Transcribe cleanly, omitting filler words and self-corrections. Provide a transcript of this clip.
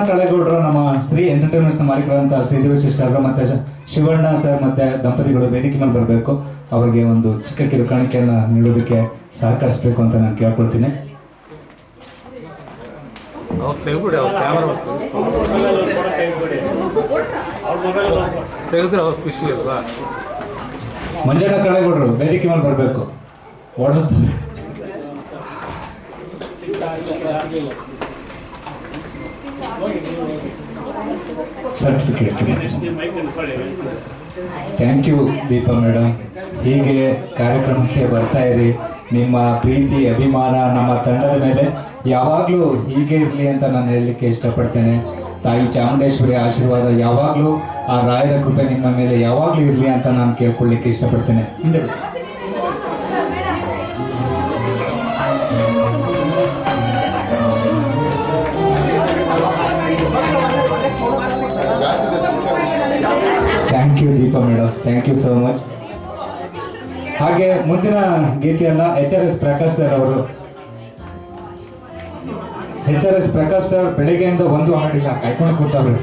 ಕಳೆಗೌಡರು ನಮ್ಮ ಶ್ರೀ ಎಂಟರ್ಟೈನ್ಮೆಂಟ್ಸ್ ನ ಮಾಲೀಕರಾದಂತಹ ಶ್ರೀದೇವಿ ಸಿಸ್ಟರ್ ಮತ್ತೆ ಶಿವಣ್ಣ ಸರ್ ಮತ್ತೆ ದಂಪತಿಗಳು ವೇದಿಕೆ ಮೇಲೆ ಬರಬೇಕು. ಅವರಿಗೆ ಒಂದು ಚಿಕ್ಕ ಕಿರುಕಾಣಿಕೆಯನ್ನ ನೀಡೋದಕ್ಕೆ ಸಹಕರಿಸಬೇಕು ಅಂತ ನಾನು ಕೇಳ್ಕೊಳ್ತೀನಿ. ಮಂಜಣ್ಣ ಕಳೆಗೌಡರು ವೇದಿಕೆ ಮೇಲೆ ಬರಬೇಕು. Certificate. Thank you Deepa madam. ಹೀಗೆ ಕಾರ್ಯಕ್ರಮಕ್ಕೆ ಬರ್ತಾ ಇರಿ. ನಿಮ್ಮ ಪ್ರೀತಿ ಅಭಿಮಾನ ನಮ್ಮ ತಂಡದ ಮೇಲೆ ಯಾವಾಗಲೂ ಹೀಗೆ ಇರಲಿ ಅಂತ ನಾನು ಹೇಳಲಿಕ್ಕೆ ಇಷ್ಟಪಡ್ತೇನೆ. ತಾಯಿ ಚಾಮುಂಡೇಶ್ವರಿ ಆಶೀರ್ವಾದ ಯಾವಾಗಲೂ, ಆ ರಾಯರ ಕೃಪೆ ನಿಮ್ಮ ಮೇಲೆ ಯಾವಾಗಲೂ ಇರಲಿ ಅಂತ ನಾನು ಕೇಳ್ಕೊಳ್ಳಿಕ್ಕೆ ಇಷ್ಟಪಡ್ತೇನೆ. ಹಿಂದೆ thank you Deepa madam, thank you so much. ಹಾಗೆ ಮುಂದಿನ ಗೀತೆಯನ್ನ HRS ಪ್ರಕಾಶ್ ಸರ್ ಅವರು. HRS ಪ್ರಕಾಶ್ ಸರ್ ಬೆಳಿಗ್ಗೆಯಿಂದ ಒಂದು ಹಾಡಿಲ್ಲ, ಕಾಯ್ಕೊಂಡು ಕೂತವ್ರೆ.